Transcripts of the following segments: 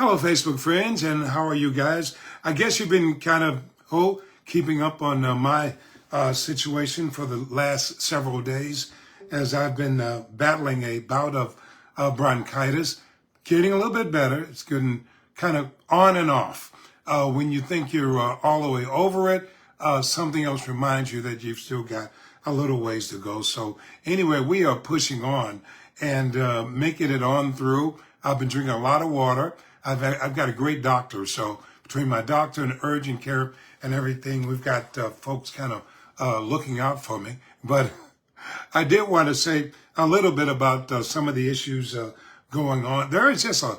Hello, Facebook friends, and how are you guys? I guess you've been kind of keeping up on my situation for the last several days as I've been battling a bout of bronchitis, getting a little bit better. It's getting kind of on and off. When you think you're all the way over it, something else reminds you that you've still got a little ways to go. So anyway, we are pushing on and making it on through. I've been drinking a lot of water. I've got a great doctor, so between my doctor and urgent care and everything, we've got folks kind of looking out for me. But I did want to say a little bit about some of the issues going on. There is just a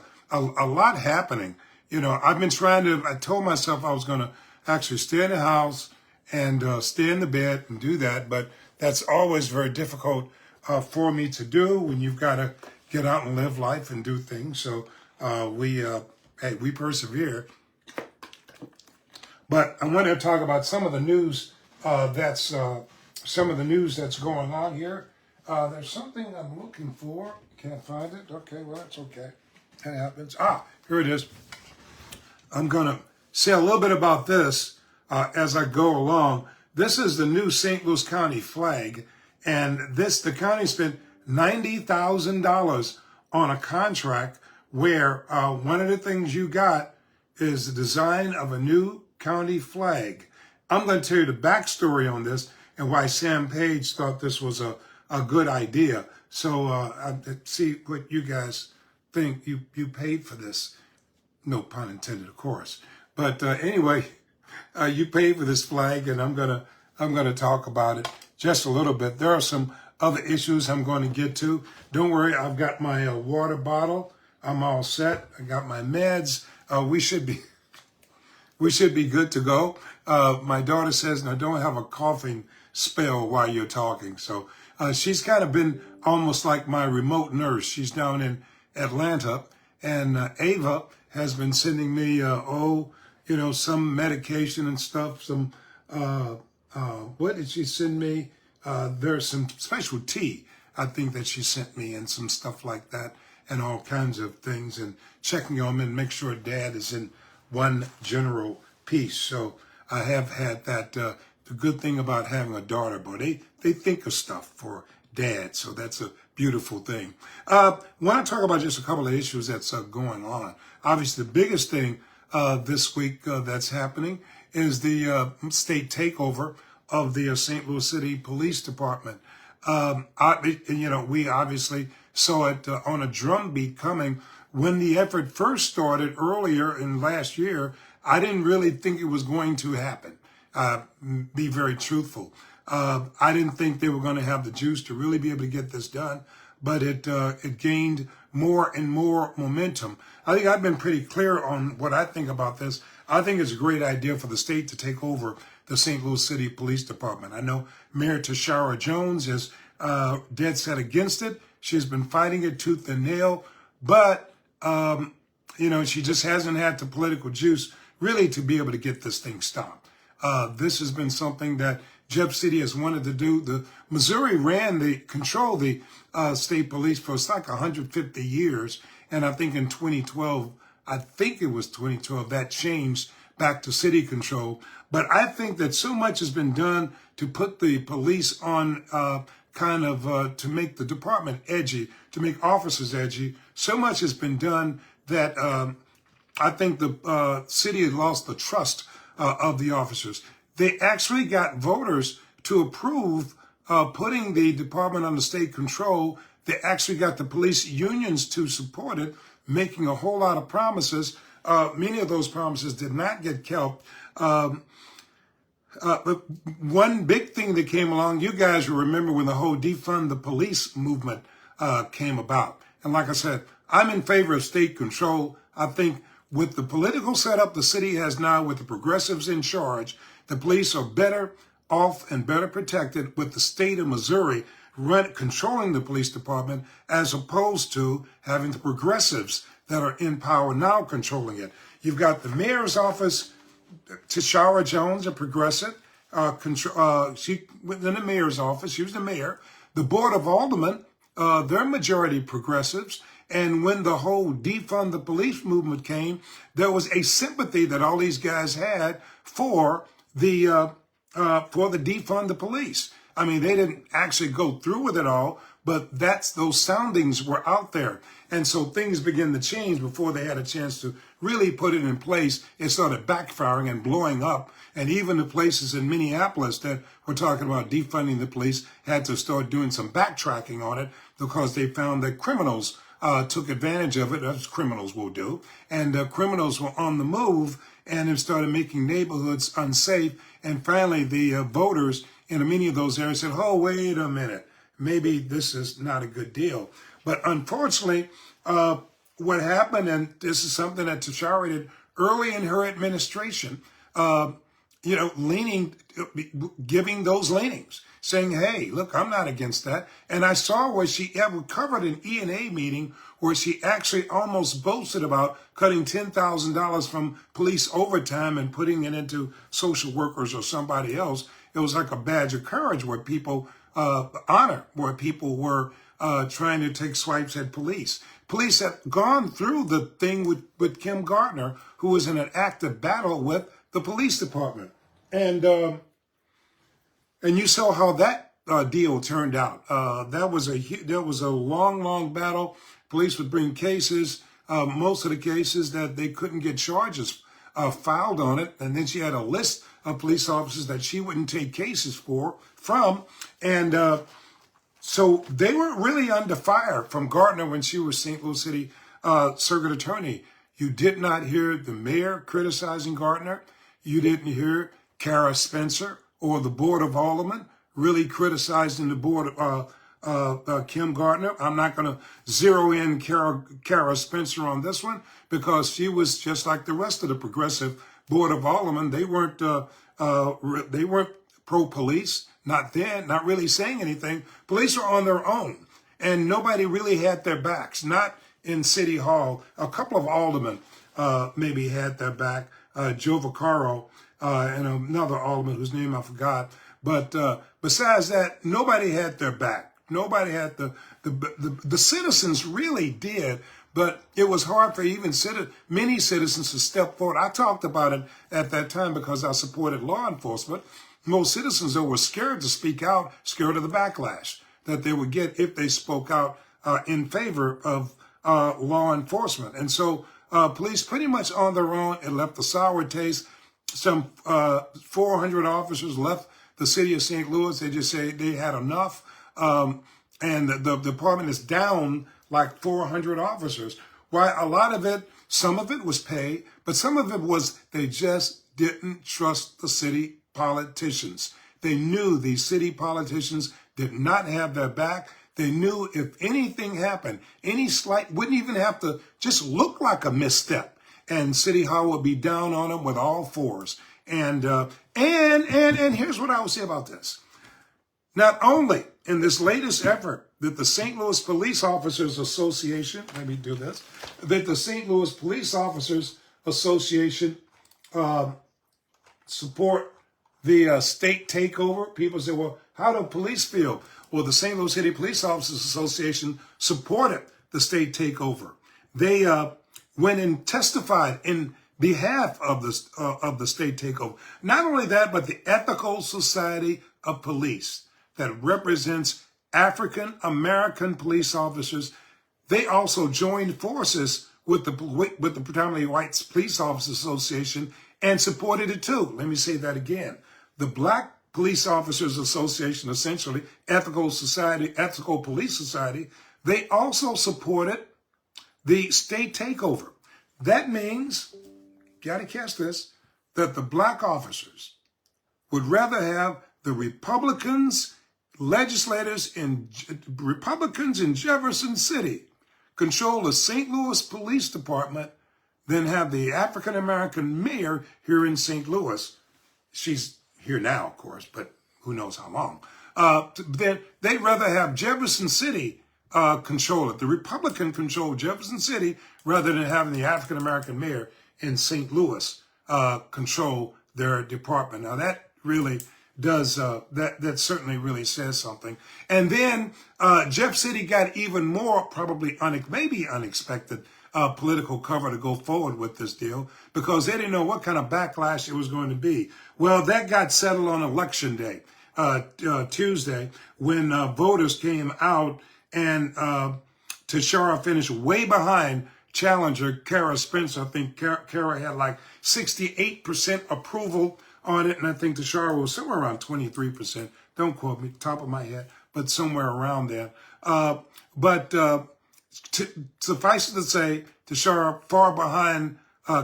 lot happening. You know, I told myself I was going to actually stay in the house and stay in the bed and do that, but that's always very difficult for me to do when you've got to get out and live life and do things. So we persevere. But I want to talk about some of the news that's going on here. There's something I'm looking for. Can't find it. Okay, well, that's okay. That happens. Here it is. I'm going to say a little bit about this as I go along. This is the new St. Louis County flag, and the county spent $90,000 on a contract where one of the things you got is the design of a new county flag. I'm going to tell you the backstory on this and why Sam Page thought this was a good idea. So see what you guys think. You paid for this. No pun intended, of course. But anyway, you paid for this flag, and I'm gonna talk about it just a little bit. There are some other issues I'm going to get to. Don't worry, I've got my water bottle. I'm all set. I got my meds. We should be good to go. My daughter says, "Now don't have a coughing spell while you're talking." So she's kind of been almost like my remote nurse. She's down in Atlanta, and Ava has been sending me some medication and stuff. Some what did she send me? There's some special tea I think that she sent me, and some stuff like that, and all kinds of things, and checking on them and make sure Dad is in one general piece. So I have had that. The good thing about having a daughter, boy, they think of stuff for Dad, so that's a beautiful thing. I want to talk about just a couple of issues that's going on. Obviously, the biggest thing this week that's happening is the state takeover of the St. Louis City Police Department. We obviously saw it on a drumbeat coming. When the effort first started earlier in last year, I didn't really think it was going to happen. Be very truthful. I didn't think they were going to have the juice to really be able to get this done, but it gained more and more momentum. I think I've been pretty clear on what I think about this. I think it's a great idea for the state to take over the St. Louis City Police Department. I know Mayor Tashara Jones is dead set against it. She's been fighting it tooth and nail, but she just hasn't had the political juice really to be able to get this thing stopped. This has been something that Jeff City has wanted to do. The Missouri controlled the state police for it's like 150 years, and I think in 2012, that changed back to city control. But I think that so much has been done to put the police on to make the department edgy, to make officers edgy. So much has been done that I think the city has lost the trust of the officers. They actually got voters to approve putting the department under state control. They actually got the police unions to support it, making a whole lot of promises. Many of those promises did not get kept. But one big thing that came along, you guys will remember when the whole defund the police movement came about. And like I said, I'm in favor of state control. I think with the political setup the city has now, with the progressives in charge, the police are better off and better protected with the state of Missouri controlling the police department, as opposed to having the progressives that are in power now controlling it. You've got the mayor's office, Tashara Jones, a progressive. She went in the mayor's office. She was the mayor. The board of aldermen, they're majority progressives. And when the whole defund the police movement came, there was a sympathy that all these guys had for the defund the police. I mean, they didn't actually go through with it all, but those soundings were out there. And so things began to change before they had a chance to really put it in place. It started backfiring and blowing up. And even the places in Minneapolis that were talking about defunding the police had to start doing some backtracking on it because they found that criminals took advantage of it, as criminals will do. And criminals were on the move, and it started making neighborhoods unsafe. And finally, the voters in many of those areas said, oh, wait a minute, maybe this is not a good deal. But unfortunately, what happened, and this is something that Tashara did early in her administration, giving those leanings, saying, hey, look, I'm not against that. And I saw where she covered an E&A meeting where she actually almost boasted about cutting $10,000 from police overtime and putting it into social workers or somebody else. It was like a badge of courage where people where people were trying to take swipes at police. Police had gone through the thing with Kim Gardner, who was in an active battle with the police department. And you saw how that deal turned out. There was a long battle. Police would bring cases, most of the cases that they couldn't get charges filed on it. And then she had a list of police officers that she wouldn't take cases from. And so they were really under fire from Gardner when she was St. Louis City Circuit Attorney. You did not hear the mayor criticizing Gardner. You didn't hear Kara Spencer or the Board of Aldermen really criticizing the board Kim Gardner. I'm not going to zero in Kara Spencer on this one because she was just like the rest of the progressive Board of Aldermen. They weren't pro-police, not then, not really saying anything. Police were on their own, and nobody really had their backs. Not in City Hall. A couple of aldermen maybe had their back. Joe Vaccaro and another alderman whose name I forgot. But besides that, nobody had their back. Nobody had the citizens really did, but it was hard for even many citizens to step forward. I talked about it at that time because I supported law enforcement. Most citizens, though, were scared to speak out, scared of the backlash that they would get if they spoke out in favor of law enforcement. And so police pretty much on their own, it left a sour taste. Some 400 officers left the city of St. Louis. They just say they had enough. And the department is down like 400 officers. Why a lot of it, some of it was pay, but some of it was they just didn't trust the city politicians. They knew these city politicians did not have their back. They knew if anything happened, any slight wouldn't even have to just look like a misstep, and City Hall would be down on them with all fours. And here's what I would say about this. Not only in this latest effort that the St. Louis Police Officers Association, let me do this, that the St. Louis Police Officers Association support the state takeover. People say, well, how do police feel? Well, the St. Louis City Police Officers Association supported the state takeover. They went and testified in behalf of the state takeover. Not only that, but the Ethical Society of Police that represents African American police officers. They also joined forces with the predominantly white police officers association and supported it too. Let me say that again. The Black Police Officers Association, essentially Ethical Police Society, they also supported the state takeover. That means, gotta catch this, that the black officers would rather have the Republicans in Jefferson City control the St. Louis Police Department than have the African American mayor here in St. Louis. She's here now, of course, but who knows how long. Then they'd rather have Jefferson City control it, the Republican control Jefferson City, rather than having the African American mayor in St. Louis control their department. Now that really does that certainly really says something. And then Jeff City got even more probably maybe unexpected political cover to go forward with this deal because they didn't know what kind of backlash it was going to be. Well, that got settled on election day, Tuesday, when voters came out and Tashara finished way behind challenger Kara Spencer. I think Kara had like 68% approval on it, and I think Tashara was somewhere around 23%. Don't quote me, top of my head, but somewhere around there. But suffice it to say, Tashara far behind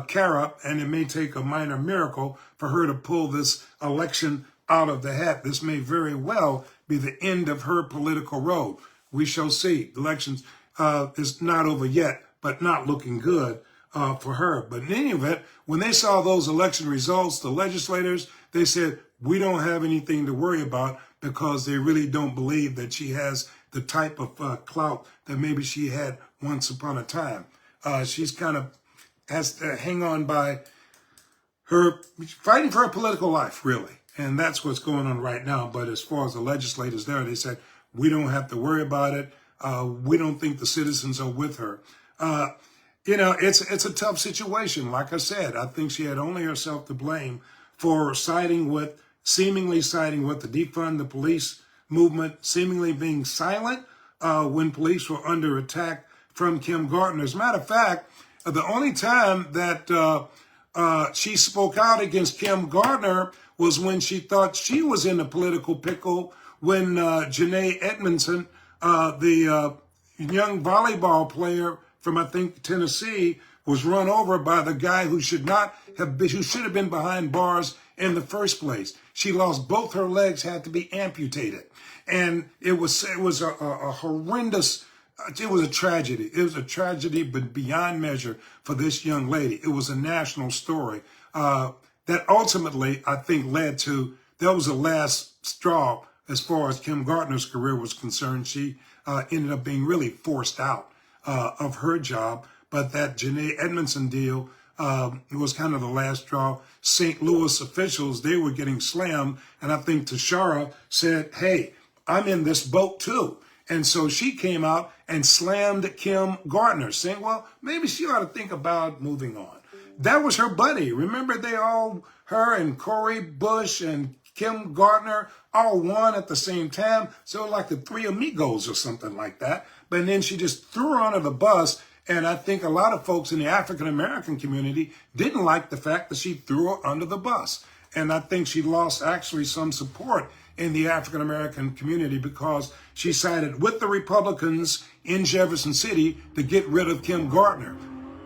Kara, and it may take a minor miracle for her to pull this election out of the hat. This may very well be the end of her political road. We shall see. The elections is not over yet, but not looking good for her. But in any event, when they saw those election results, the legislators, they said, we don't have anything to worry about because they really don't believe that she has the type of clout that maybe she had once upon a time. She's kind of has to hang on by her, fighting for her political life, really. And that's what's going on right now. But as far as the legislators there, they said, we don't have to worry about it. We don't think the citizens are with her. You know, it's a tough situation. Like I said, I think she had only herself to blame for seemingly siding with the defund the police movement, seemingly being silent when police were under attack from Kim Gardner. As a matter of fact, the only time that she spoke out against Kim Gardner was when she thought she was in a political pickle when Janae Edmondson, the young volleyball player from, I think, Tennessee, was run over by the guy who should have been behind bars in the first place. She lost both her legs, had to be amputated. And it was a horrendous, it was a tragedy. It was a tragedy, but beyond measure for this young lady. It was a national story that ultimately, I think, led to, that was the last straw as far as Kim Gardner's career was concerned. She ended up being really forced out of her job. But that Janae Edmondson deal was kind of the last straw. St. Louis officials, they were getting slammed. And I think Tashara said, hey, I'm in this boat too. And so she came out and slammed Kim Gardner, saying, well, maybe she ought to think about moving on. That was her buddy. Remember, her and Cori Bush and Kim Gardner all won at the same time. So like the three amigos or something like that. But then she just threw her under the bus. And I think a lot of folks in the African-American community didn't like the fact that she threw her under the bus. And I think she lost actually some support in the African-American community because she sided with the Republicans in Jefferson City to get rid of Kim Gardner.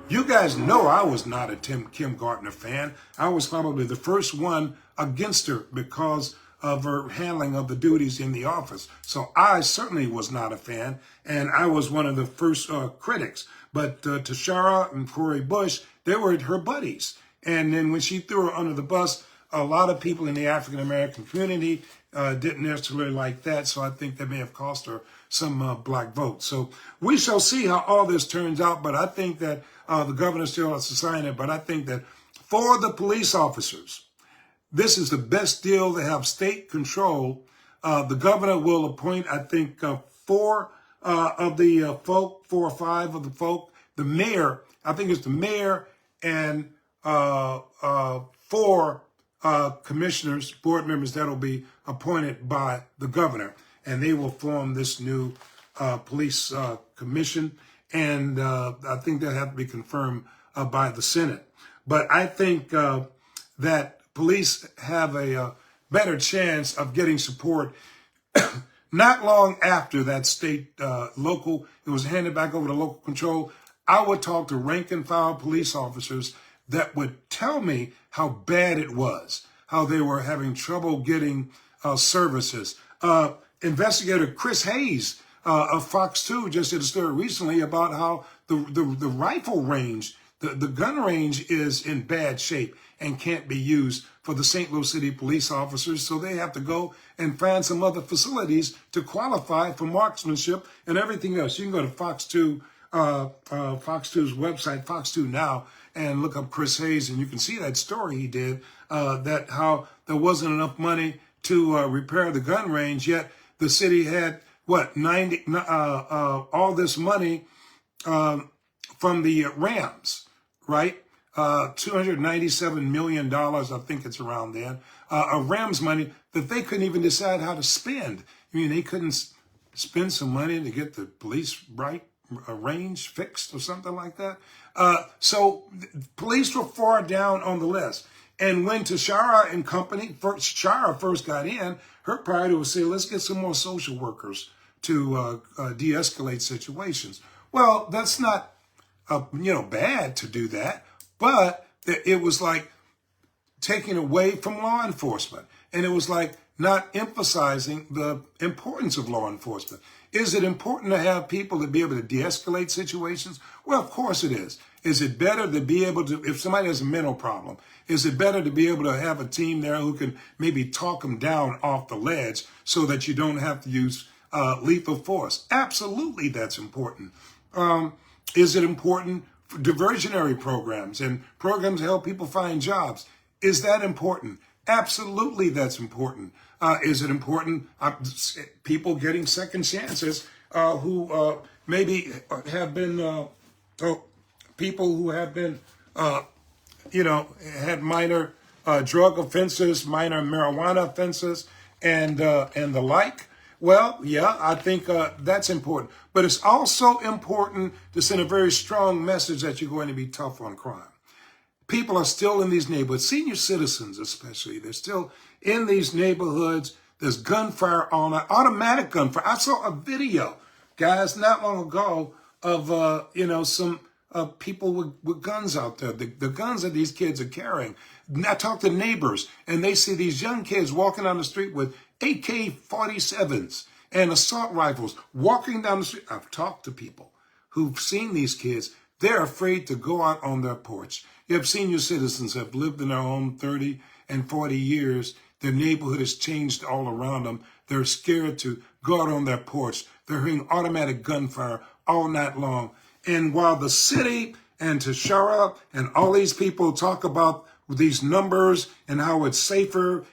You guys know I was not a Kim Gardner fan. I was probably the first one against her because of her handling of the duties in the office. So I certainly was not a fan, and I was one of the first critics. But Tashara and Cori Bush, they were her buddies. And then when she threw her under the bus, a lot of people in the African-American community didn't necessarily like that. So I think that may have cost her some black votes. So we shall see how all this turns out. But I think that the governor still has to sign it. But I think that for the police officers, this is the best deal. They have state control. The governor will appoint, I think, four or five of the folk. The mayor, I think it's the mayor and four commissioners, board members that will be appointed by the governor. And they will form this new police commission. And I think that have to be confirmed by the Senate. But I think that police have a better chance of getting support not long after that state local, it was handed back over to local control. I would talk to rank and file police officers that would tell me how bad it was, how they were having trouble getting services. Investigator Chris Hayes of Fox 2 just did a story recently about how the rifle range, the gun range is in bad shape and can't be used for the St. Louis City police officers. So they have to go and find some other facilities to qualify for marksmanship and everything else. You can go to Fox 2, Fox 2's website, Fox 2 Now, and look up Chris Hayes, and you can see that story he did, that how there wasn't enough money to repair the gun range, yet the city had, what, all this money from the Rams, right? $297 million, I think it's around then, of Rams money that they couldn't even decide how to spend. I mean, they couldn't spend some money to get the police range fixed or something like that. So police were far down on the list. And when Tashara and company, Tashara first got in, her priority was say, let's get some more social workers to de-escalate situations. Well, that's not, bad to do that, but it was like taking away from law enforcement. And it was like not emphasizing the importance of law enforcement. Is it important to have people to be able to de-escalate situations? Well, of course it is. Is it better to be able to, if somebody has a mental problem, is it better to be able to have a team there who can maybe talk them down off the ledge so that you don't have to use lethal force? Absolutely, that's important. Is it important for diversionary programs and programs to help people find jobs? Is that important? Absolutely, that's important. Is it important? People getting second chances who maybe have been, people who have been, had minor drug offenses, minor marijuana offenses, and the like. Well, yeah, I think that's important. But it's also important to send a very strong message that you're going to be tough on crime. People are still in these neighborhoods, senior citizens especially, they're still in these neighborhoods. There's gunfire all night, automatic gunfire. I saw a video, guys, not long ago of, some people with guns out there, the guns that these kids are carrying. I talk to neighbors, and they see these young kids walking down the street with AK-47s and assault rifles walking down the street. I've talked to people who've seen these kids. They're afraid to go out on their porch. You have senior citizens who have lived in their home 30 and 40 years. Their neighborhood has changed all around them. They're scared to go out on their porch. They're hearing automatic gunfire all night long. And while the city and Tashara and all these people talk about these numbers and how it's safer,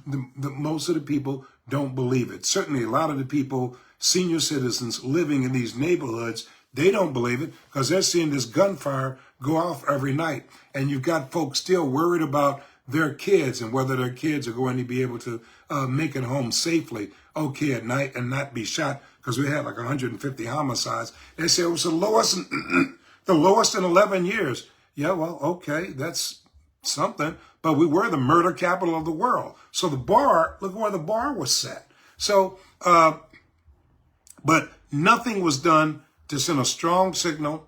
most of the people don't believe it. Certainly a lot of the people, senior citizens living in these neighborhoods, they don't believe it because they're seeing this gunfire go off every night. And you've got folks still worried about their kids and whether their kids are going to be able to make it home safely, okay, at night and not be shot, because we had like 150 homicides. They say it was the lowest in 11 years. Yeah, well, okay, that's something. But we were the murder capital of the world. So the bar, look where the bar was set. So, but nothing was done to send a strong signal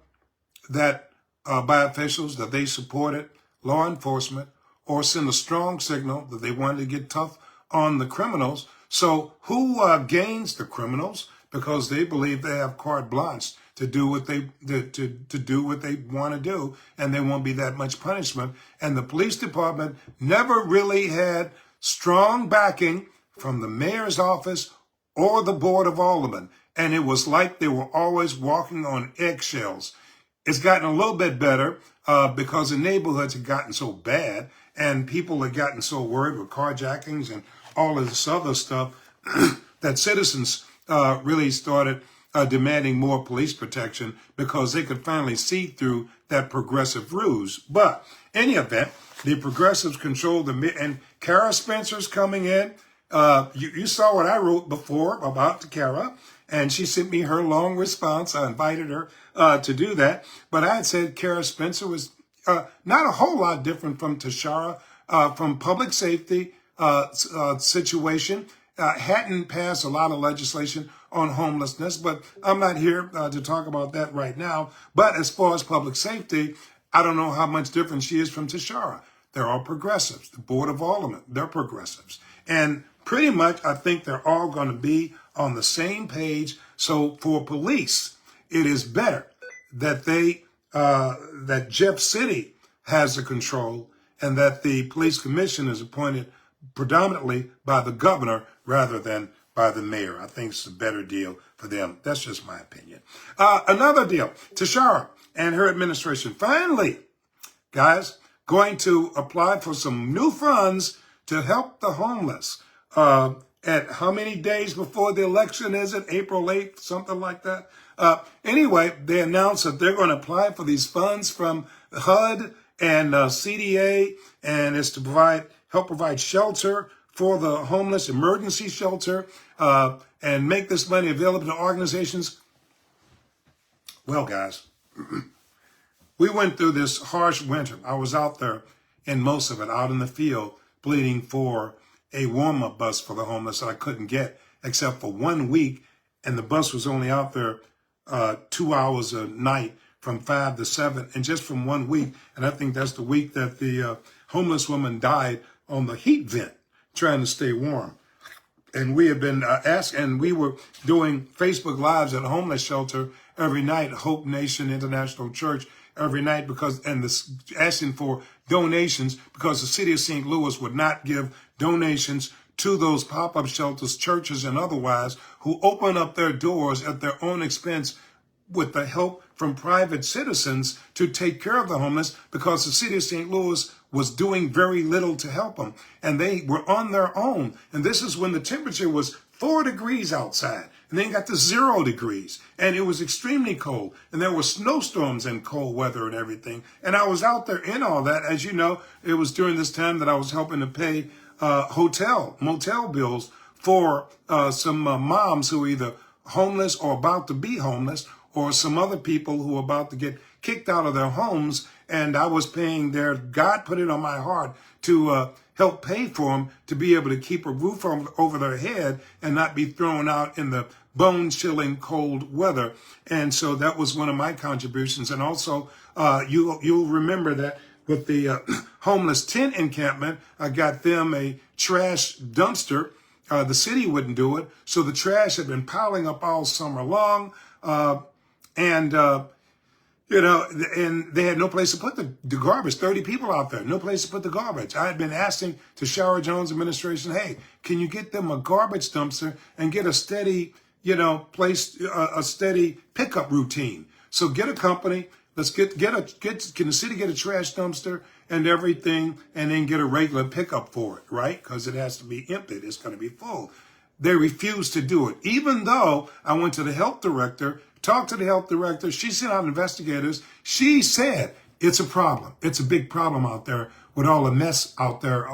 that by officials that they supported law enforcement, or send a strong signal that they wanted to get tough on the criminals. So who gains? The criminals, because they believe they have carte blanche to do what they do what they want to do, and there won't be that much punishment. And the police department never really had strong backing from the mayor's office or the board of aldermen, and it was like they were always walking on eggshells. It's gotten a little bit better because the neighborhoods have gotten so bad and people have gotten so worried with carjackings and all of this other stuff that citizens really started demanding more police protection because they could finally see through that progressive ruse. But in any event, the progressives control and Kara Spencer's coming in. You saw what I wrote before about Kara, and she sent me her long response. I invited her to do that. But I had said Kara Spencer was not a whole lot different from Tashara, from public safety situation. Hadn't passed a lot of legislation on homelessness, but I'm not here to talk about that right now. But as far as public safety, I don't know how much different she is from Tashara. They're all progressives. The Board of Aldermen, they're progressives. And pretty much, I think they're all going to be on the same page. So for police, it is better that that Jeff City has the control and that the police commission is appointed predominantly by the governor rather than by the mayor. I think it's a better deal for them. That's just my opinion. Another deal, Tashara and her administration finally, guys, going to apply for some new funds to help the homeless. At how many days before the election is it? April 8th, something like that. Anyway, they announced that they're going to apply for these funds from HUD and CDA, and it's to help provide shelter for the homeless, emergency shelter, and make this money available to organizations. Well, guys, we went through this harsh winter. I was out there in most of it, out in the field, bleeding for a warm-up bus for the homeless that I couldn't get except for 1 week, and the bus was only out there 2 hours a night from 5 to 7, and just from 1 week. And I think that's the week that the homeless woman died on the heat vent trying to stay warm. And we have been and we were doing Facebook Lives at a homeless shelter every night, Hope Nation International Church, every night, asking for donations because the city of St. Louis would not give donations to those pop-up shelters, churches, and otherwise, who open up their doors at their own expense with the help from private citizens to take care of the homeless, because the city of St. Louis was doing very little to help them. And they were on their own. And this is when the temperature was 4 degrees outside. And then got to 0 degrees. And it was extremely cold. And there were snowstorms and cold weather and everything. And I was out there in all that. As you know, it was during this time that I was helping to pay motel bills for some moms who were either homeless or about to be homeless, or some other people who were about to get kicked out of their homes. And I was paying God put it on my heart to help pay for them to be able to keep a roof over their head and not be thrown out in the bone-chilling cold weather. And so that was one of my contributions. And also, you'll remember that with the homeless tent encampment, I got them a trash dumpster. The city wouldn't do it. So the trash had been piling up all summer long. And they had no place to put the garbage. 30 people out there, no place to put the garbage. I had been asking the Shower Jones administration, hey, can you get them a garbage dumpster and get a steady, a steady pickup routine? So get a company. Let's can the city get a trash dumpster and everything, and then get a regular pickup for it, right? Because it has to be emptied. It's going to be full. They refused to do it, even though I went to the health director, talked to the health director. She sent out investigators. She said it's a problem. It's a big problem out there with all the mess out there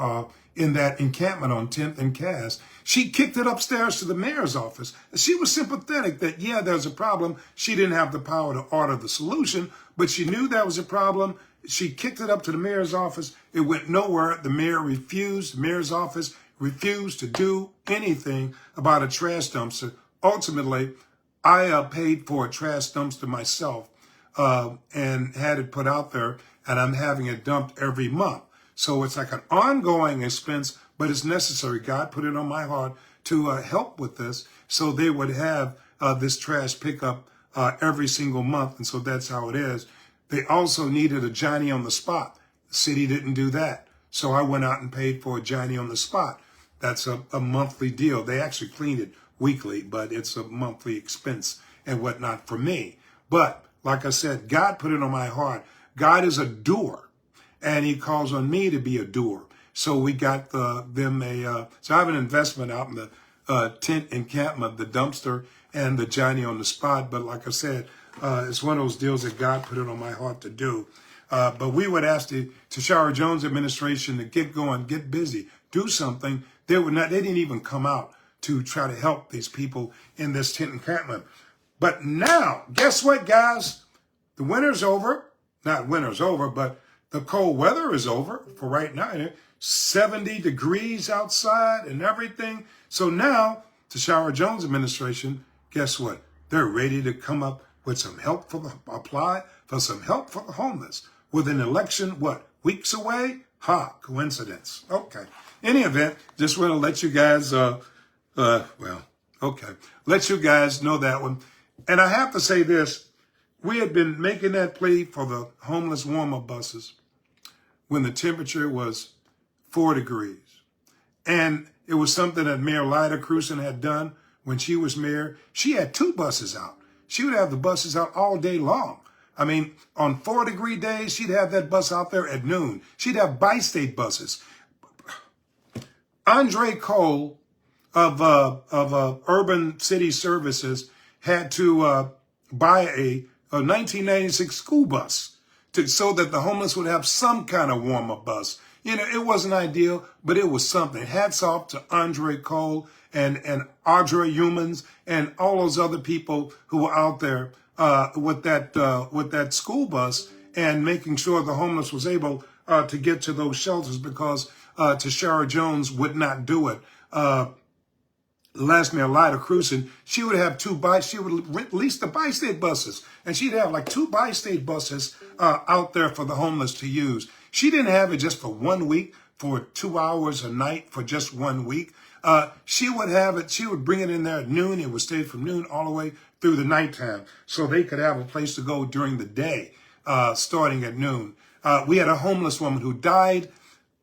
in that encampment on 10th and Cass. She kicked it upstairs to the mayor's office. She was sympathetic that, yeah, there's a problem. She didn't have the power to order the solution, but she knew there was a problem. She kicked it up to the mayor's office. It went nowhere. The mayor refused. The mayor's office refused to do anything about a trash dumpster. Ultimately, I paid for a trash dumpster myself and had it put out there, and I'm having it dumped every month. So it's like an ongoing expense, but it's necessary. God put it on my heart to help with this, so they would have this trash pickup every single month, and so that's how it is. They also needed a Johnny on the spot. The city didn't do that, so I went out and paid for a Johnny on the spot. That's a monthly deal. They actually cleaned it weekly, but it's a monthly expense and whatnot for me. But like I said, God put it on my heart. God is a doer, and he calls on me to be a doer. So we got so I have an investment out in the tent encampment, the dumpster, and the Johnny on the spot. But like I said, it's one of those deals that God put it on my heart to do. But we would ask the Shower Jones administration to get going, get busy, do something. They didn't even come out to try to help these people in this tent encampment. But now, guess what, guys? The winter's over. Not winter's over, but the cold weather is over for right now. 70 degrees outside and everything. So now, the Shower Jones administration, guess what? They're ready to come up with some help apply for some help for the homeless. With an election, weeks away? Coincidence. Okay. Any event, just want to let you guys, let you guys know that one. And I have to say this, we had been making that plea for the homeless warm-up buses when the temperature was 4 degrees. And it was something that Mayor Lyda Crewson had done when she was mayor. She had 2 buses out. She would have the buses out all day long. I mean, on 4-degree days, she'd have that bus out there at noon. She'd have bi-state buses. Andre Cole of Urban City Services had to buy a 1996 school bus so that the homeless would have some kind of warm-up bus. You know, it wasn't ideal, but it was something. Hats off to Andre Cole and Audrey Humans and all those other people who were out there with that school bus and making sure the homeless was able to get to those shelters, because Tashara Jones would not do it. Last mayor, Lyda Crewson, she would have she would lease the bi-state buses, and she'd have like 2 bi-state buses out there for the homeless to use. She didn't have it just for 1 week, for 2 hours a night for just 1 week. She would have it, she would bring it in there at noon. It would stay from noon all the way through the nighttime, so they could have a place to go during the day, starting at noon. We had a homeless woman who died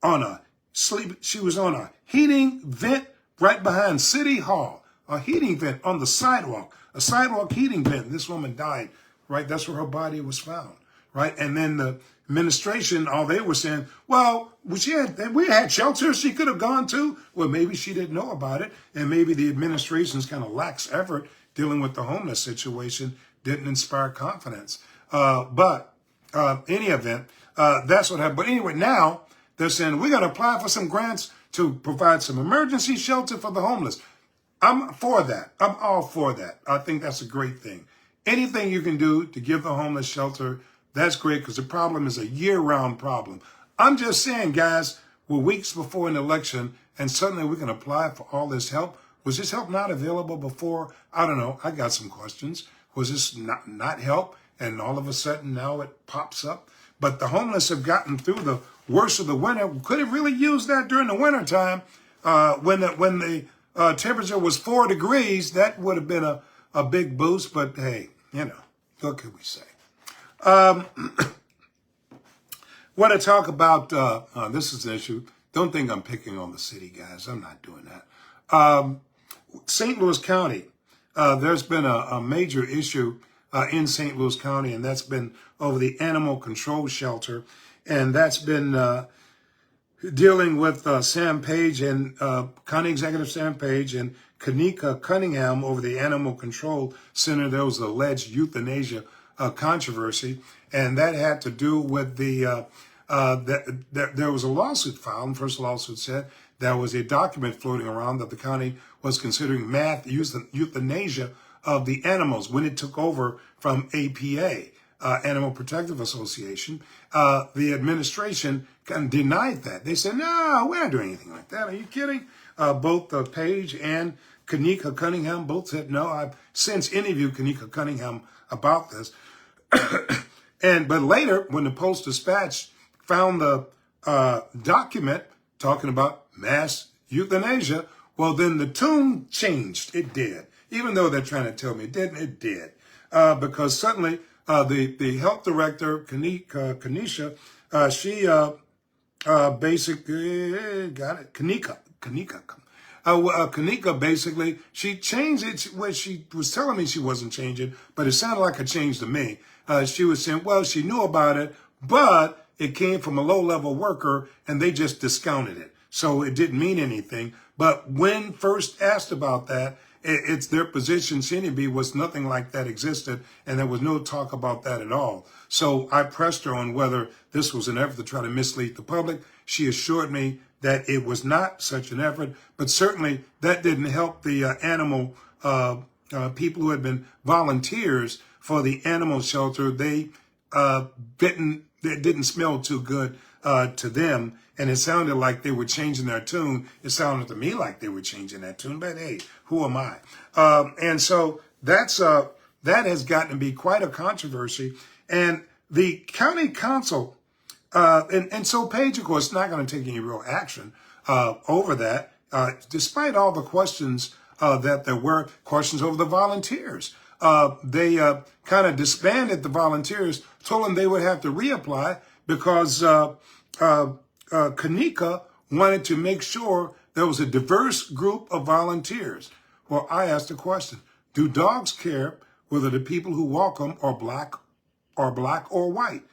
on she was on a heating vent right behind City Hall, a heating vent on the sidewalk, a sidewalk heating vent. This woman died, right? That's where her body was found, right? And then the administration, all they were saying, well, we had shelters she could have gone to. Well, maybe she didn't know about it, and maybe the administration's kind of lax effort dealing with the homeless situation didn't inspire confidence. But any event, that's what happened. But anyway, now they're saying we're going to apply for some grants to provide some emergency shelter for the homeless. I'm for that. I'm all for that. I think that's a great thing. Anything you can do to give the homeless shelter, that's great, because the problem is a year-round problem. I'm just saying, guys, we're weeks before an election, and suddenly we can apply for all this help. Was this help not available before? I don't know. I got some questions. Was this not help? And all of a sudden now it pops up. But the homeless have gotten through the worst of the winter. Could have really used that during the winter time when the temperature was 4 degrees. That would have been a big boost. But hey, you know, what could we say? What I talk about, this is an issue. Don't think I'm picking on the city, guys. I'm not doing that. St. Louis County, there's been a major issue in St. Louis County, and that's been over the animal control shelter. And that's been dealing with Sam Page and County Executive Sam Page and Kanika Cunningham over the Animal Control Center. There was alleged euthanasia controversy, and that had to do with there was a lawsuit filed. And first lawsuit said there was a document floating around that the county was considering mass euthanasia of the animals when it took over from APA, Animal Protective Association. The administration kind of denied that. They said, no, we're not doing anything like that. Are you kidding? Both Page and Kanika Cunningham both said no. I've since interviewed Kanika Cunningham about this. But later, when the Post-Dispatch found the document talking about mass euthanasia, well, then the tune changed. It did. Even though they're trying to tell me it didn't, it did. Because suddenly the health director, Kanisha, she basically got it. Kanika basically, she changed it where she was telling me she wasn't changing, but it sounded like a change to me. She was saying, well, she knew about it, but it came from a low-level worker and they just discounted it. So it didn't mean anything. But when first asked about that, it's their position, CNB, was nothing like that existed, and there was no talk about that at all. So I pressed her on whether this was an effort to try to mislead the public. She assured me that it was not such an effort, but certainly that didn't help the animal people who had been volunteers for the animal shelter. They didn't smell too good to them, and it sounded like they were changing their tune. It sounded to me like they were changing that tune, but hey, who am I? And so that has gotten to be quite a controversy. And the county council, and so Page, of course, not going to take any real action over that, despite all the questions that there were, questions over the volunteers. They kind of disbanded the volunteers, told them they would have to reapply because Kanika wanted to make sure there was a diverse group of volunteers. Well, I asked the question, do dogs care whether the people who walk them are black or white?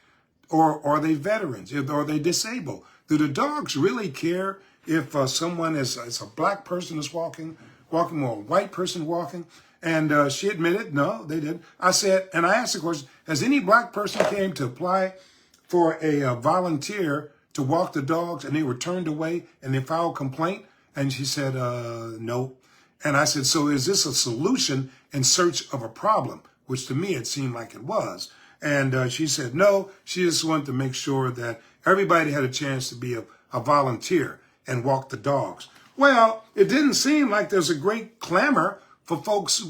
Or are they veterans? Or are they disabled? Do the dogs really care if someone is a black person is walking or a white person walking. And she admitted, no, they didn't. I said, and I asked the question, has any black person came to apply for a volunteer to walk the dogs and they were turned away and they filed a complaint? And she said, no. And I said, so is this a solution in search of a problem? Which to me, it seemed like it was. And she said, no, she just wanted to make sure that everybody had a chance to be a volunteer and walk the dogs. Well, it didn't seem like there's a great clamor for folks.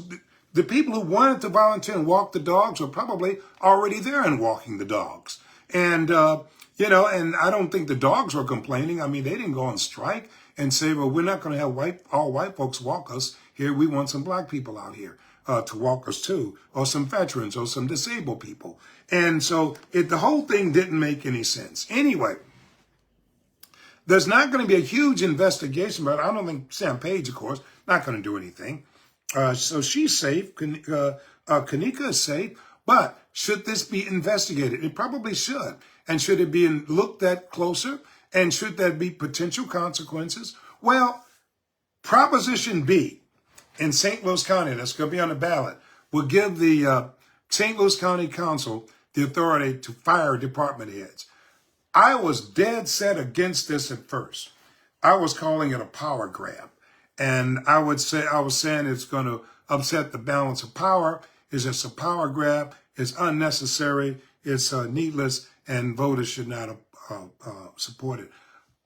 The people who wanted to volunteer and walk the dogs were probably already there and walking the dogs. And, and I don't think the dogs were complaining. I mean, they didn't go on strike and say, well, we're not going to have all white folks walk us here. We want some black people out here to walk us too, or some veterans or some disabled people. And so the whole thing didn't make any sense. Anyway, there's not going to be a huge investigation, but I don't think Sam Page, of course, not going to do anything. So she's safe. Kanika is safe. But should this be investigated? It probably should. And should it be looked at closer? And should there be potential consequences? Well, Proposition B in St. Louis County, that's going to be on the ballot, will give the St. Louis County Council the authority to fire department heads. I was dead set against this at first. I was calling it a power grab. And I was saying it's going to upset the balance of power. It's just a power grab. It's unnecessary. It's needless, and voters should not support it.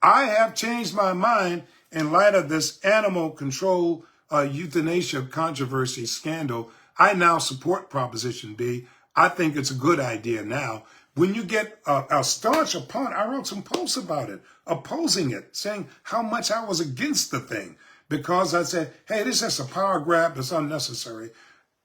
I have changed my mind in light of this animal control euthanasia controversy scandal. I now support Proposition B. I think it's a good idea now. When you get a staunch opponent, I wrote some posts about it, opposing it, saying how much I was against the thing. Because I said, hey, this is a power grab that's unnecessary.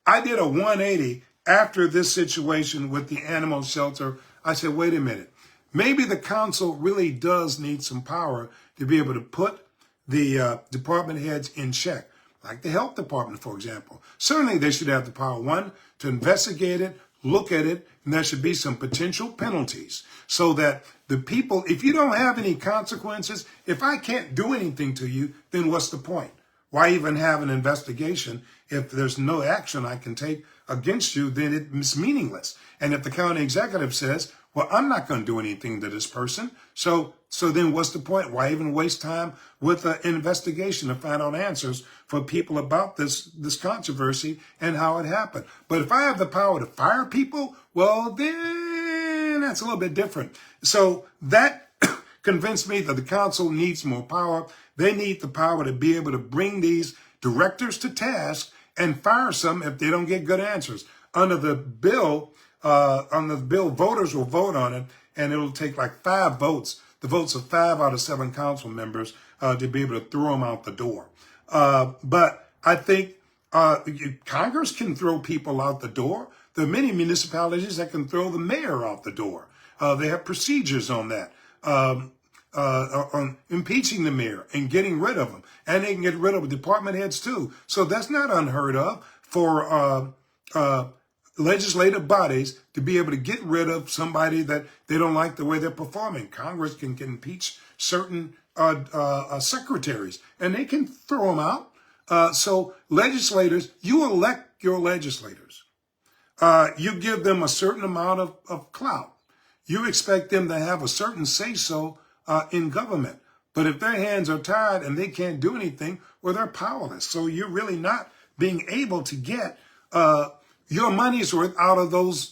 I did a 180 after this situation with the animal shelter. I said, wait a minute. Maybe the council really does need some power to be able to put the department heads in check, like the health department, for example. Certainly they should have the power, one, to investigate it, look at it, and there should be some potential penalties so that the people, if you don't have any consequences, if I can't do anything to you, then what's the point? Why even have an investigation if there's no action I can take against you? Then it's meaningless. And if the county executive says, well, I'm not going to do anything to this person, so then what's the point? Why even waste time with an investigation to find out answers for people about this controversy and how it happened? But if I have the power to fire people, well, then that's a little bit different. So that convinced me that the council needs more power. They need the power to be able to bring these directors to task and fire some if they don't get good answers. Under the bill, voters will vote on it, and it'll take like 5 votes, the votes of 5 out of 7 council members, to be able to throw them out the door. But I think Congress can throw people out the door. There are many municipalities that can throw the mayor out the door. They have procedures on that, on impeaching the mayor and getting rid of them. And they can get rid of department heads too. So that's not unheard of for legislative bodies to be able to get rid of somebody that they don't like the way they're performing. Congress can impeach certain secretaries, and they can throw them out. So legislators, you elect your legislators. You give them a certain amount of clout. You expect them to have a certain say-so in government. But if their hands are tied and they can't do anything, well, they're powerless. So you're really not being able to get your money's worth out of those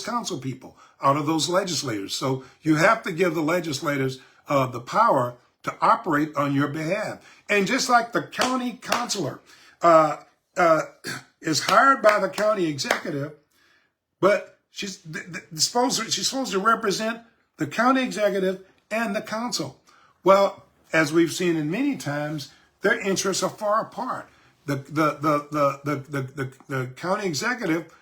council people, out of those legislators. So you have to give the legislators the power to operate on your behalf. And just like the county councilor is hired by the county executive, but she's supposed to represent the county executive and the council. Well, as we've seen in many times, their interests are far apart. The county executive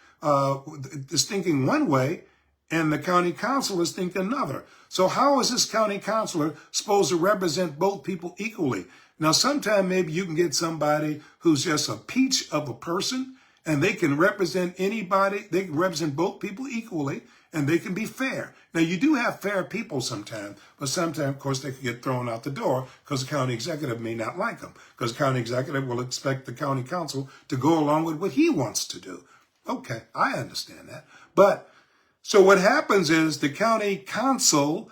is thinking one way, and the county council is thinking another. So how is this county councilor supposed to represent both people equally? Now, sometime maybe you can get somebody who's just a peach of a person, and they can represent anybody. They can represent both people equally, and they can be fair. Now, you do have fair people sometimes, but sometimes, of course, they can get thrown out the door because the county executive may not like them, because the county executive will expect the county council to go along with what he wants to do. Okay, I understand that. But so what happens is the county council,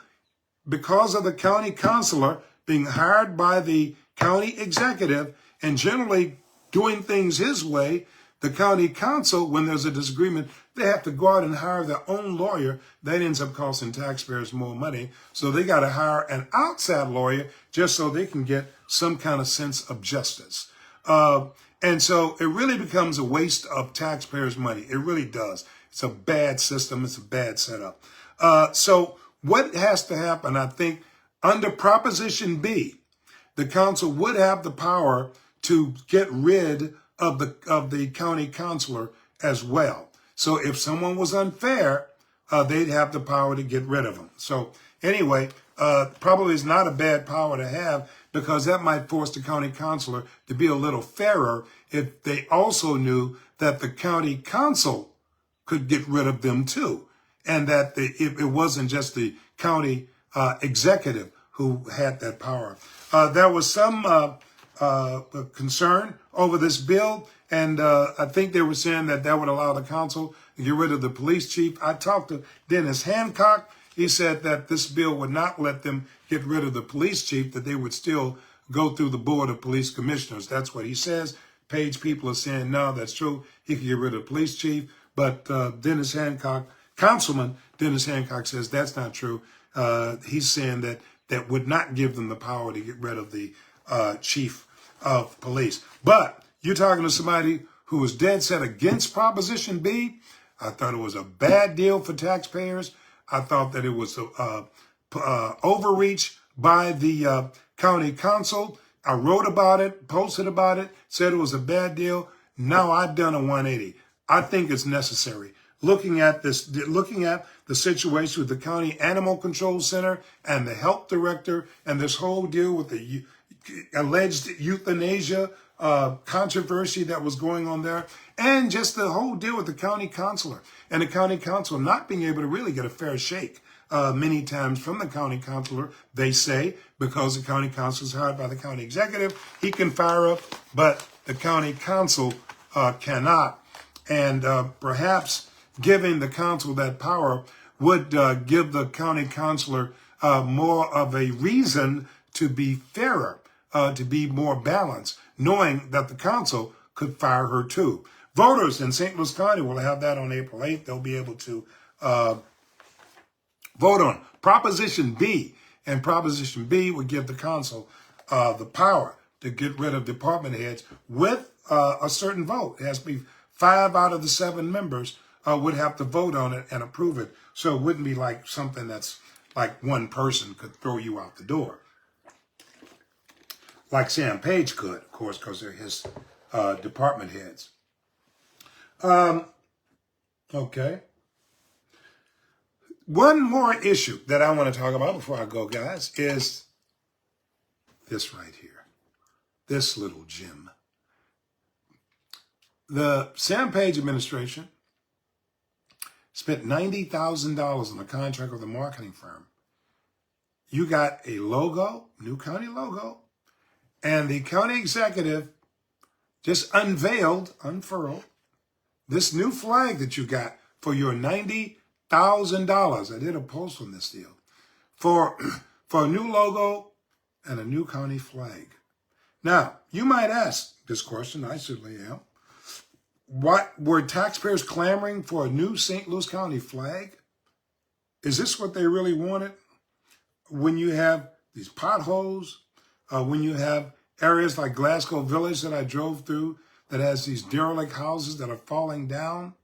because of the county councilor being hired by the county executive and generally doing things his way, the county council, when there's a disagreement, they have to go out and hire their own lawyer. That ends up costing taxpayers more money. So they got to hire an outside lawyer just so they can get some kind of sense of justice. And so it really becomes a waste of taxpayers' money. It really does. It's a bad system. It's a bad setup. So what has to happen, I think, under Proposition B, the council would have the power to get rid of the county councilor as well. So if someone was unfair, they'd have the power to get rid of them. So anyway, probably is not a bad power to have, because that might force the county councilor to be a little fairer if they also knew that the county council could get rid of them too, and that it wasn't just the county executive who had that power. There was some concern over this bill, and I think they were saying that would allow the council to get rid of the police chief. I talked to Dennis Hancock. He said that this bill would not let them get rid of the police chief, that they would still go through the Board of Police Commissioners. That's what he says. Page people are saying, no, that's true. He could get rid of the police chief. But Dennis Hancock, Councilman Dennis Hancock, says that's not true. He's saying that would not give them the power to get rid of the chief of police. But you're talking to somebody who was dead set against Proposition B. I thought it was a bad deal for taxpayers. I thought that it was overreach by the county council. I wrote about it, posted about it, said it was a bad deal. Now I've done a 180. I think it's necessary. Looking at the situation with the County Animal Control Center and the health director and this whole deal with the alleged euthanasia controversy that was going on there, and just the whole deal with the county councilor and the county council not being able to really get a fair shake many times from the county councilor. They say because the county council is hired by the county executive, he can fire up, but the county council cannot. And perhaps giving the council that power would give the county councilor more of a reason to be fairer, to be more balanced, knowing that the council could fire her too. Voters in St. Louis County will have that on April 8th. They'll be able to vote on Proposition B, and Proposition B would give the council the power to get rid of department heads with a certain vote. It has to be 5 out of the 7 members would have to vote on it and approve it. So it wouldn't be like something that's like one person could throw you out the door. Like Sam Page could, of course, because they're his department heads. Okay. One more issue that I want to talk about before I go, guys, is this right here. This little gem. The Sam Page administration spent $90,000 on a contract with a marketing firm. You got a logo, new county logo, and the county executive just unfurled this new flag that you got for your $90,000. I did a post on this deal for a new logo and a new county flag. Now, you might ask this question, I certainly am. What were taxpayers clamoring for a new St. Louis County flag? Is this what they really wanted? When you have these potholes, when you have areas like Glasgow Village that I drove through that has these derelict houses that are falling down,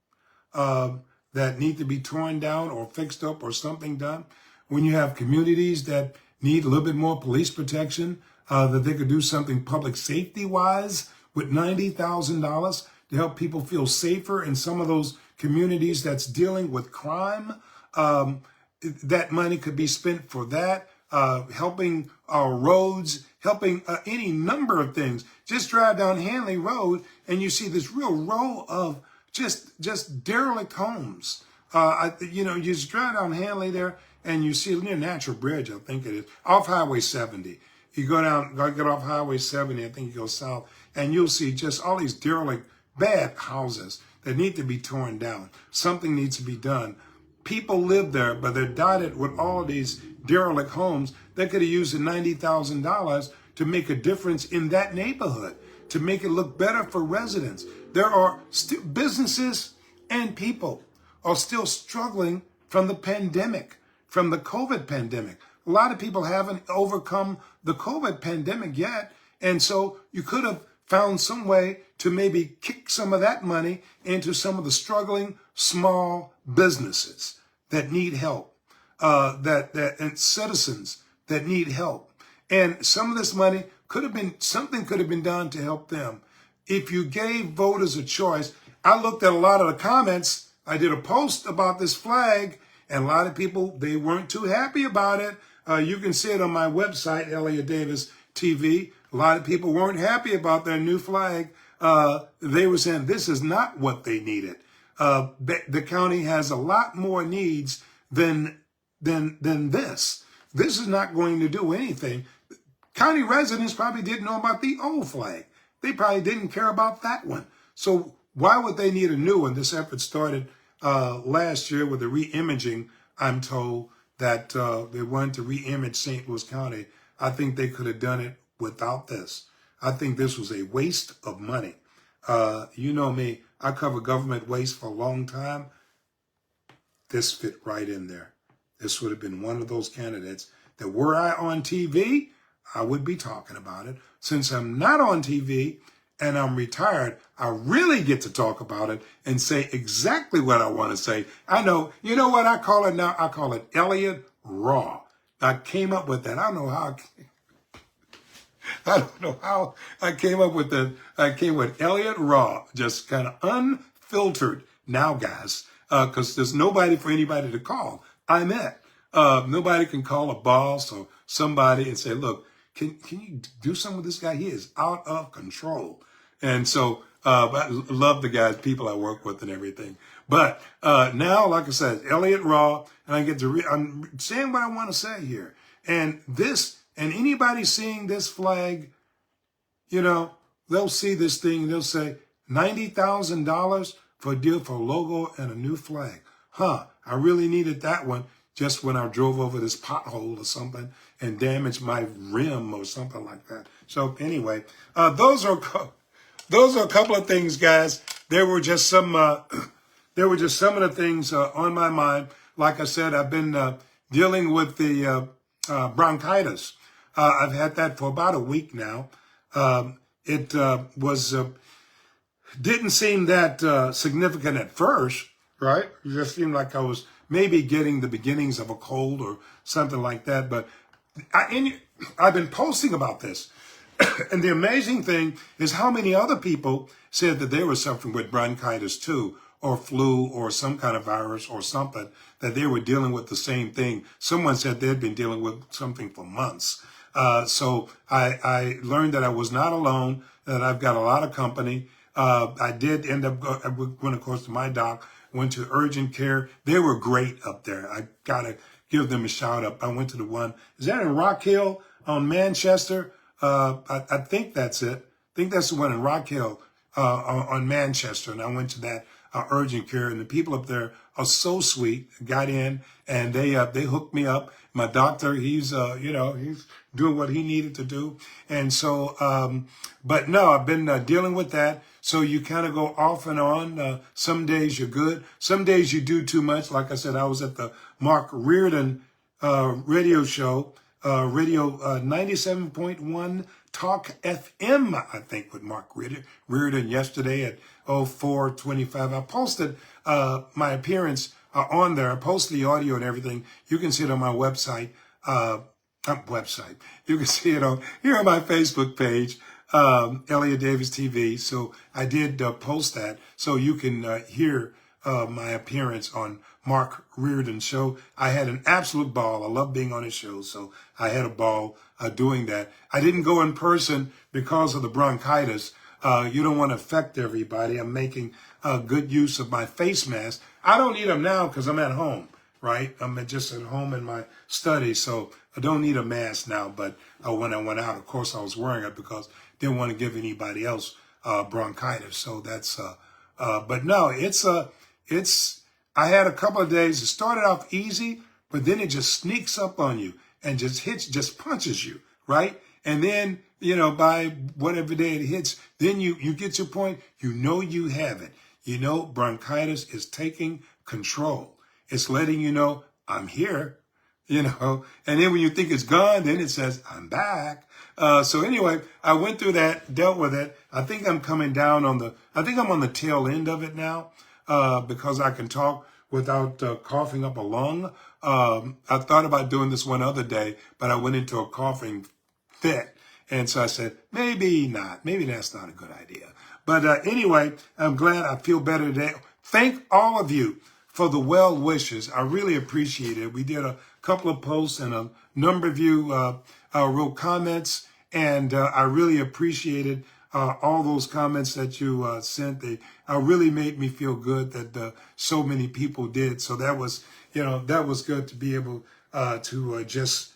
that need to be torn down or fixed up or something done, when you have communities that need a little bit more police protection, that they could do something public safety-wise with $90,000 to help people feel safer in some of those communities that's dealing with crime. That money could be spent for that, helping our roads, helping any number of things. Just drive down Hanley Road and you see this real row of just derelict homes You just drive down Hanley there, and you see near Natural Bridge, I think it is, off Highway 70. You go down, get off Highway 70, I think you go south, and you'll see just all these derelict, bad houses that need to be torn down. Something needs to be done. People live there, but they're dotted with all of these derelict homes that could have used the $90,000 to make a difference in that neighborhood, to make it look better for residents. There are still businesses and people are still struggling from the pandemic, from the COVID pandemic. A lot of people haven't overcome the COVID pandemic yet. And so you could have found some way to maybe kick some of that money into some of the struggling small businesses that need help, and citizens that need help. And some of this money something could have been done to help them. If you gave voters a choice, I looked at a lot of the comments. I did a post about this flag, and a lot of people, they weren't too happy about it. You can see it on my website, Elliot Davis TV. A lot of people weren't happy about their new flag. They were saying this is not what they needed. The county has a lot more needs than this. This is not going to do anything. County residents probably didn't know about the old flag. They probably didn't care about that one. So why would they need a new one? This effort started last year with the re-imaging. I'm told that they wanted to re-image St. Louis County. I think they could have done it without this. I think this was a waste of money. You know me, I cover government waste for a long time. This fit right in there. This would have been one of those candidates that were I on TV, I would be talking about it. Since I'm not on TV and I'm retired, I really get to talk about it and say exactly what I want to say. I know, you know what I call it now? I call it Elliot Raw. I came up with that. I don't know how I came up with that. I came with Elliot Raw, just kind of unfiltered now, guys, because there's nobody for anybody to call. I'm it. Nobody can call a boss or somebody and say, look, can you do something with this guy? He is out of control. And so I love the guys, people I work with and everything. But now, like I said, Elliot Raw, and I get to I'm saying what I want to say here. And anybody seeing this flag, you know, they'll see this thing and they'll say $90,000 for a deal for a logo and a new flag. I really needed that one just when I drove over this pothole or something and damaged my rim or something like that. So anyway, those are a couple of things, guys. There were just some of the things on my mind. Like I said, I've been dealing with the bronchitis. I've had that for about a week now. It didn't seem that significant at first, right? It just seemed like I was maybe getting the beginnings of a cold or something like that. But I've been posting about this. And the amazing thing is how many other people said that they were suffering with bronchitis too, or flu or some kind of virus or something, that they were dealing with the same thing. Someone said they'd been dealing with something for months. So I learned that I was not alone, that I've got a lot of company. I did end up going, of course, to my doc, went to urgent care. They were great up there. I got to give them a shout out. I went to the one, is that in Rock Hill on Manchester? I think that's it. I think that's the one in Rock Hill on Manchester. And I went to that urgent care, and the people up there are so sweet. Got in and they hooked me up. My doctor, he's doing what he needed to do. And so, but no, I've been dealing with that. So you kind of go off and on. Some days you're good. Some days you do too much. Like I said, I was at the Mark Reardon radio show, radio 97.1 Talk FM, I think, with Mark Reardon yesterday at 04:25. I posted my appearance on there. I posted the audio and everything. You can see it on my website. You can see it here on my Facebook page, Elliot Davis TV. So I did post that, so you can hear my appearance on Mark Reardon's show. I had an absolute ball. I love being on his show, so I had a ball doing that. I didn't go in person because of the bronchitis. You don't want to affect everybody. I'm making good use of my face mask. I don't need them now because I'm at home, right? I'm just at home in my study, so I don't need a mask now. But when I went out, of course, I was wearing it because I didn't want to give anybody else bronchitis. So that's, but no, I had a couple of days. It started off easy, but then it just sneaks up on you and just punches you, right? And then, by whatever day it hits, then you get to a point, you have it. Bronchitis is taking control. It's letting you know, I'm here, and then when you think it's gone, then it says, I'm back. So anyway, I went through that, dealt with it. I think I'm coming down I think I'm on the tail end of it now, because I can talk without coughing up a lung. I thought about doing this one other day, but I went into a coughing fit. And so I said, maybe not. Maybe that's not a good idea. But anyway, I'm glad I feel better today. Thank all of you for the well wishes. I really appreciate it. We did a couple of posts and a number of you wrote comments. And I really appreciated all those comments that you sent. They really made me feel good that so many people did. So that was, that was good to be able to just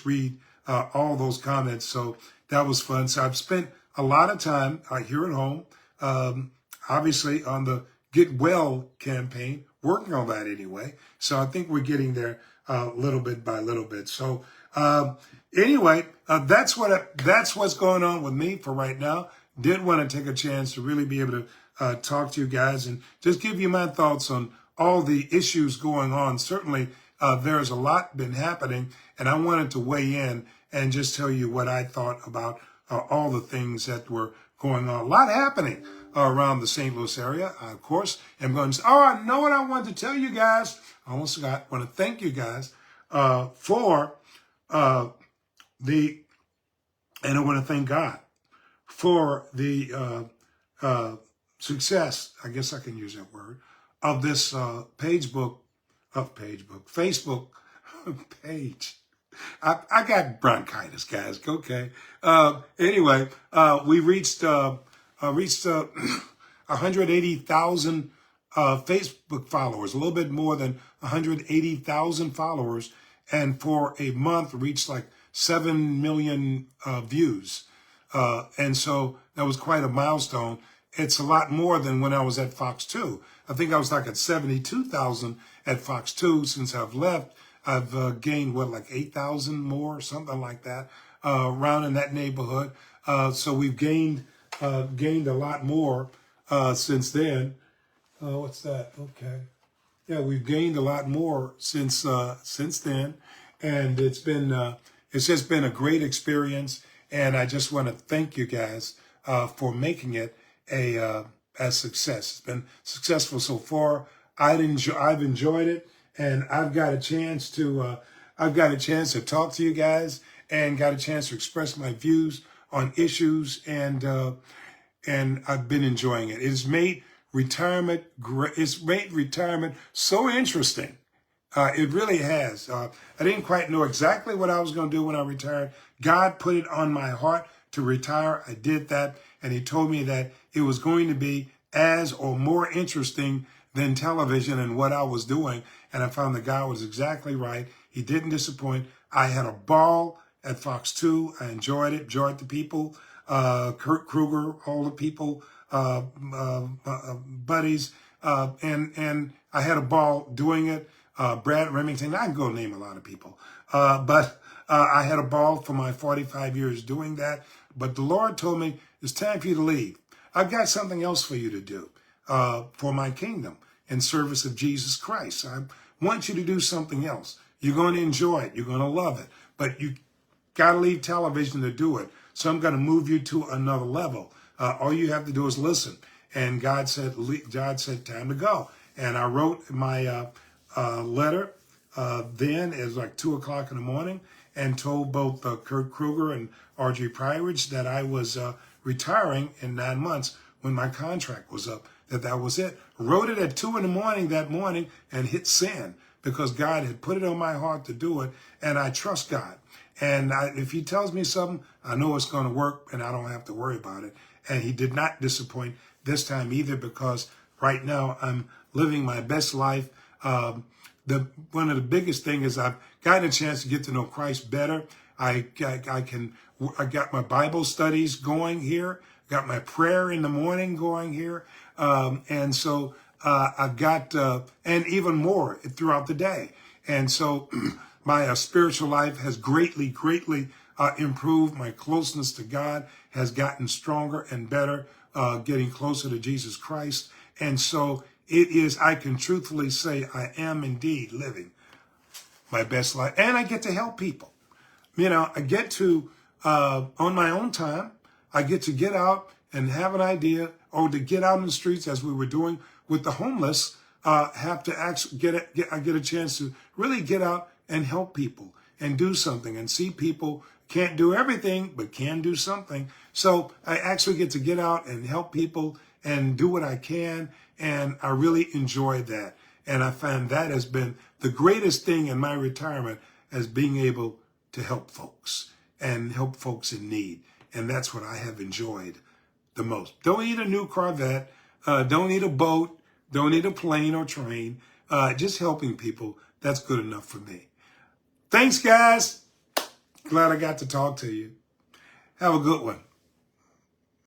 read all those comments. So that was fun. So I've spent a lot of time here at home, obviously on the Get Well campaign, working on that anyway. So I think we're getting there little bit by little bit. So anyway, that's what's going on with me for right now. Did want to take a chance to really be able to talk to you guys and just give you my thoughts on all the issues going on. Certainly, there's a lot been happening, and I wanted to weigh in and just tell you what I thought about all the things that were going on. A lot happening around the St. Louis area. I, of course, am going to say, I know what I wanted to tell you guys. I almost forgot. I want to thank you guys for and I want to thank God for the success, I guess I can use that word, of this Facebook page. I got bronchitis, guys. Okay. Anyway, we reached 180,000 Facebook followers, a little bit more than 180,000 followers, and for a month reached like 7 million views. And so that was quite a milestone. It's a lot more than when I was at Fox 2. I think I was like at 72,000 at Fox 2. Since I've left, I've gained, like 8,000 more, something like that, around in that neighborhood. So we've gained a lot more since then. What's that? Okay. Yeah, we've gained a lot more since then. And it's just been a great experience. And I just want to thank you guys for making it a success. It's been successful so far. I've enjoyed it, and I've got a chance to talk to you guys, and got a chance to express my views on issues, and I've been enjoying it. It's made retirement great. It's made retirement so interesting. It really has. I didn't quite know exactly what I was going to do when I retired. God put it on my heart to retire. I did that, and he told me that it was going to be as or more interesting than television and what I was doing. And I found that God was exactly right. He didn't disappoint. I had a ball at Fox 2. I enjoyed it, enjoyed the people, Kurt Kruger, all the people, buddies, and I had a ball doing it. Brad Remington, I can go name a lot of people, but I had a ball for my 45 years doing that. But the Lord told me, it's time for you to leave. I've got something else for you to do for my kingdom in service of Jesus Christ. I want you to do something else. You're going to enjoy it. You're going to love it. But you got to leave television to do it. So I'm going to move you to another level. All you have to do is listen. And God said, time to go. And I wrote my letter then. It was like 2 o'clock in the morning, and told both Kurt Kruger and R.J. Pryorich that I was retiring in 9 months when my contract was up, that was it. Wrote it at 2 in the morning that morning and hit send, because God had put it on my heart to do it, and I trust God. And if he tells me something, I know it's going to work, and I don't have to worry about it. And he did not disappoint this time either, because right now I'm living my best life. One of the biggest things is I've gotten a chance to get to know Christ better. I got my Bible studies going here, got my prayer in the morning going here. And so I've got, and even more throughout the day. And so my spiritual life has greatly improved. My closeness to God has gotten stronger and better, getting closer to Jesus Christ. And so it is, I can truthfully say I am indeed living my best life. And I get to help people. You know, I get to, on my own time, I get to get out and have an idea, or to get out in the streets as we were doing with the homeless, have to actually I get a chance to really get out and help people and do something and see people. Can't do everything, but can do something. So I actually get to get out and help people and do what I can. And I really enjoy that. And I find that has been the greatest thing in my retirement, as being able to help folks and help folks in need. And that's what I have enjoyed the most. Don't need a new Corvette. Don't need a boat. Don't need a plane or train. Just helping people. That's good enough for me. Thanks, guys. Glad I got to talk to you. Have a good one.